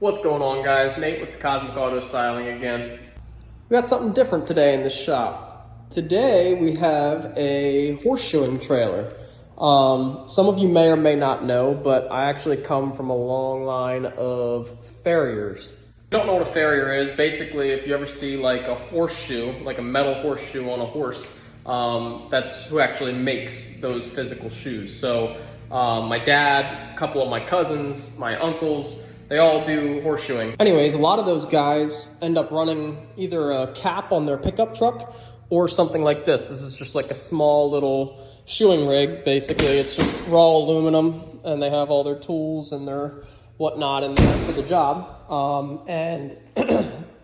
What's going on, guys? Nate with the Cosmic Auto Styling again. We got something different today in the shop. Today we have a horseshoeing trailer. Some of you may or may not know, but I actually come from a long line of farriers. If you don't know what a farrier is, basically if you ever see like a horseshoe, like a metal horseshoe on a horse, that's who actually makes those physical shoes. So my dad, a couple of my cousins, my uncles, they all do horseshoeing. Anyways, a lot of those guys end up running either a cap on their pickup truck or something like this. This is just like a small little shoeing rig, basically. It's just raw aluminum, and they have all their tools and their whatnot in there for the job. And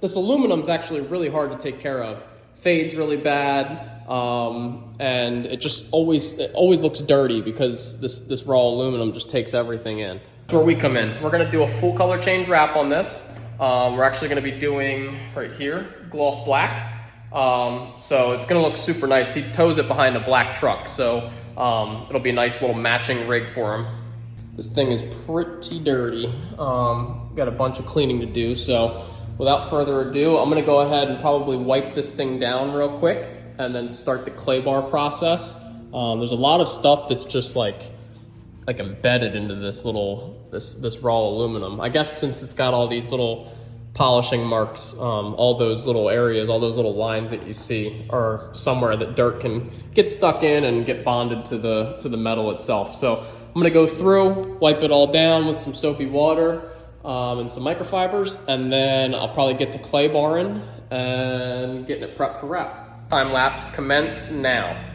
this aluminum's actually really hard to take care of. Fades really bad, and it always looks dirty because this raw aluminum just takes everything in. That's where we come in. We're gonna do a full color change wrap on this. We're actually gonna be doing right here, gloss black. So it's gonna look super nice. He tows it behind a black truck, so it'll be a nice little matching rig for him. This thing is pretty dirty. Got a bunch of cleaning to do, so without further ado, I'm gonna go ahead and probably wipe this thing down real quick and then start the clay bar process. There's a lot of stuff that's just like embedded into this raw aluminum. I guess since it's got all these little polishing marks, all those little areas, all those little lines that you see are somewhere that dirt can get stuck in and get bonded to the metal itself. So I'm gonna go through, wipe it all down with some soapy water and some microfibers, and then I'll probably get the clay bar in and getting it prepped for wrap. Time lapse commence now.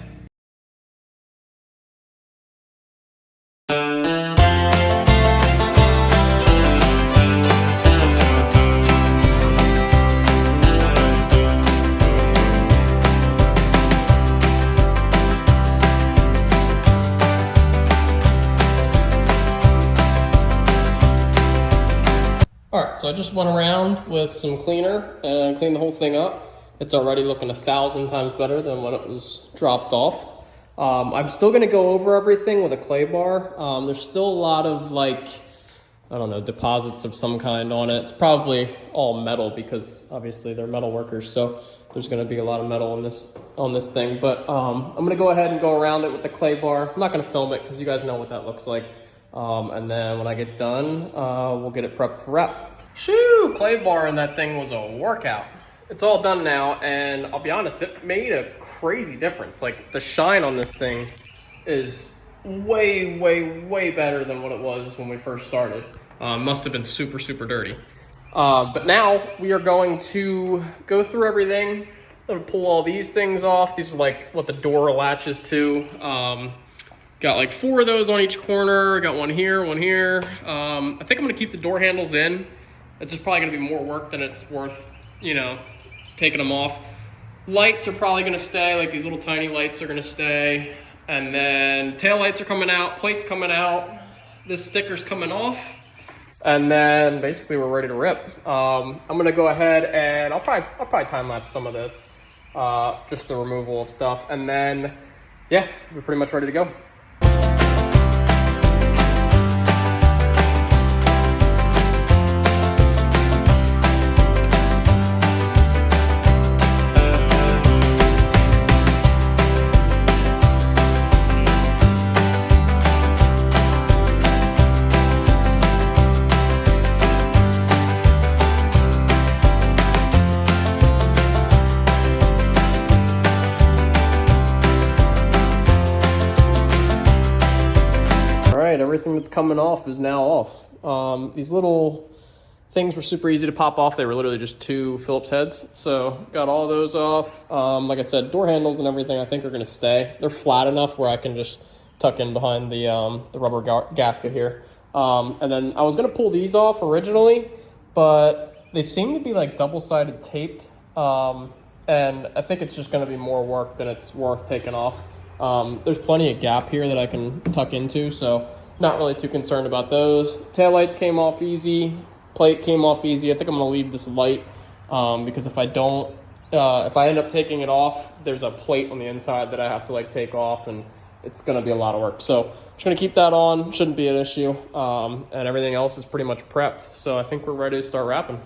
Alright, so I just went around with some cleaner and cleaned the whole thing up. It's already looking 1,000 times better than when it was dropped off. I'm still going to go over everything with a clay bar. There's still a lot of deposits of some kind on it. It's probably all metal because obviously they're metal workers, so there's going to be a lot of metal on this thing. But I'm going to go ahead and go around it with the clay bar. I'm not going to film it because you guys know what that looks like. And then when I get done, we'll get it prepped for wrap. Shoo! Clay bar in that thing was a workout. It's all done now, and I'll be honest, it made a crazy difference. Like, the shine on this thing is way, way, way better than what it was when we first started. Must have been super, super dirty. But now we are going to go through everything. I'm gonna pull all these things off. These are like what the door latches to. Got like 4 of those on each corner. Got one here, one here. I think I'm gonna keep the door handles in. It's just probably gonna be more work than it's worth, taking them off. Lights are probably gonna stay, like these little tiny lights are gonna stay. And then tail lights are coming out, plates coming out, this sticker's coming off. And then basically we're ready to rip. I'm gonna go ahead and I'll probably time lapse some of this, just the removal of stuff. And then, yeah, we're pretty much ready to go. Everything that's coming off is now off. These little things were super easy to pop off. They were literally just 2 Phillips heads. So got all those off. Like I said, door handles and everything I think are going to stay. They're flat enough where I can just tuck in behind the rubber gasket here. And then I was going to pull these off originally, but they seem to be like double-sided taped. And I think it's just going to be more work than it's worth taking off. There's plenty of gap here that I can tuck into, so not really too concerned about those. Taillights came off easy. Plate came off easy. I think I'm going to leave this light because if I end up taking it off, there's a plate on the inside that I have to take off, and it's going to be a lot of work. So just going to keep that on. Shouldn't be an issue. And everything else is pretty much prepped. So I think we're ready to start wrapping.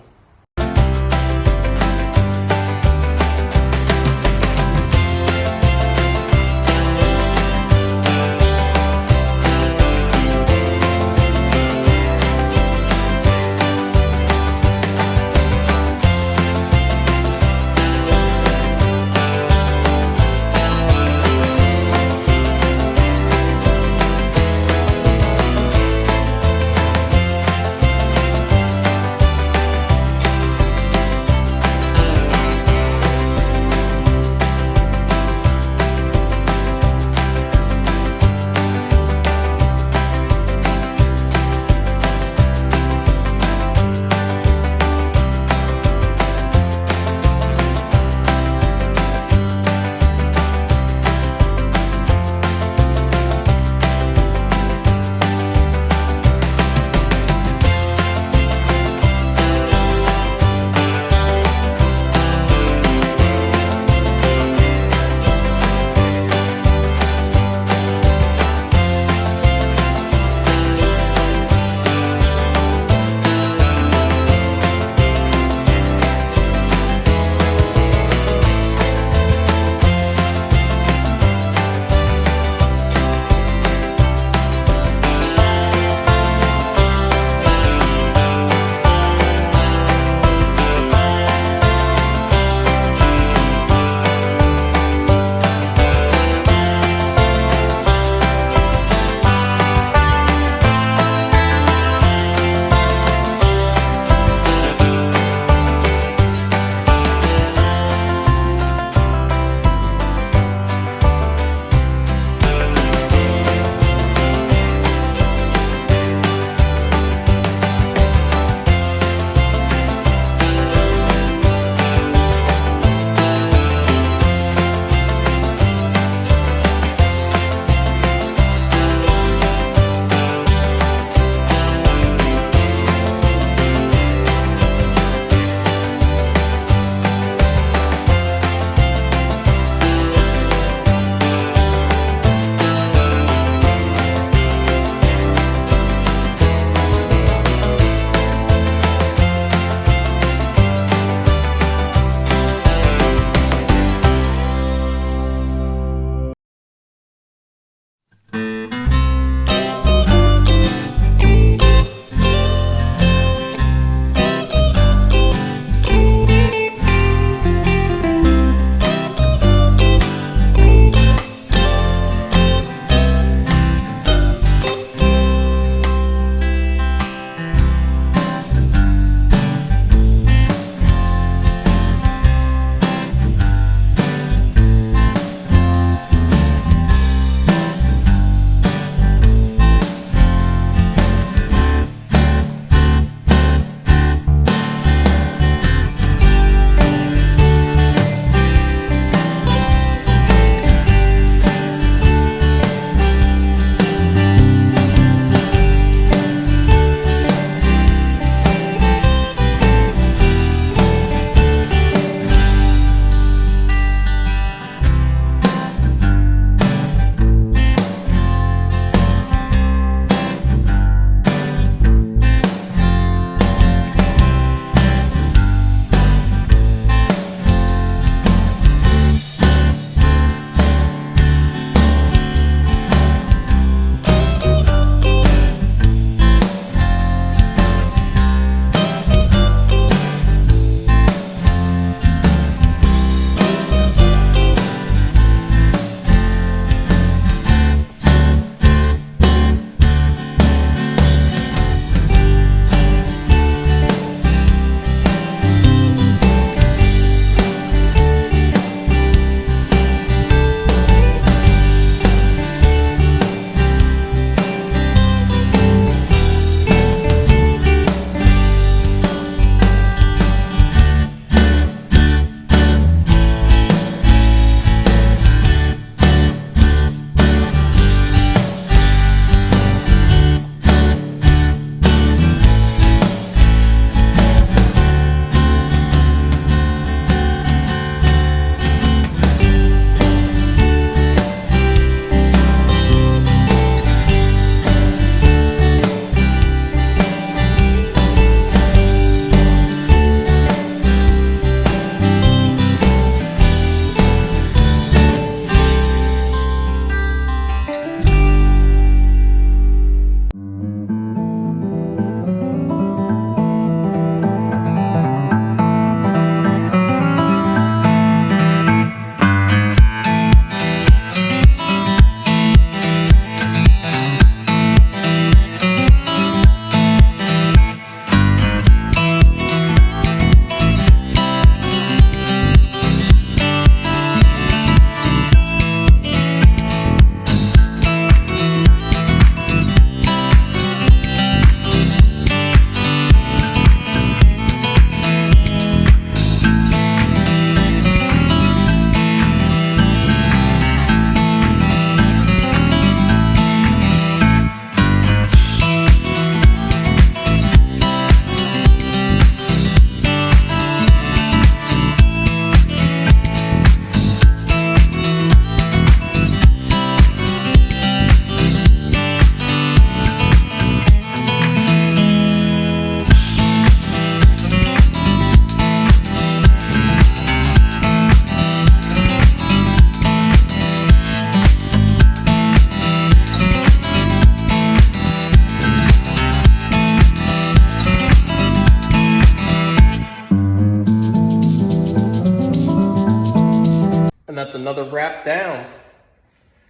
that's another wrap down.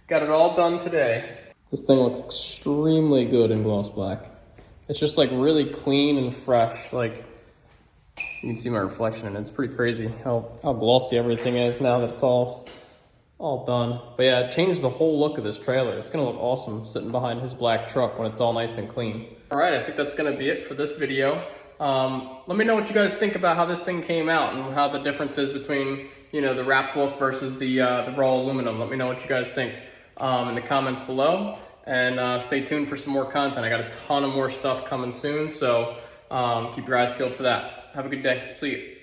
Got it all done today. This thing looks extremely good in gloss black. It's just like really clean and fresh. Like, you can see my reflection in it. It's pretty crazy how glossy everything is now that it's all done. But yeah, it changed the whole look of this trailer. It's gonna look awesome sitting behind his black truck when it's all nice and clean. All right, I think that's gonna be it for this video. Let me know what you guys think about how this thing came out and how the difference is between, you know, the wrapped look versus the raw aluminum. Let me know what you guys think in the comments below, and stay tuned for some more content. I got a ton of more stuff coming soon, so keep your eyes peeled for that. Have a good day. See you.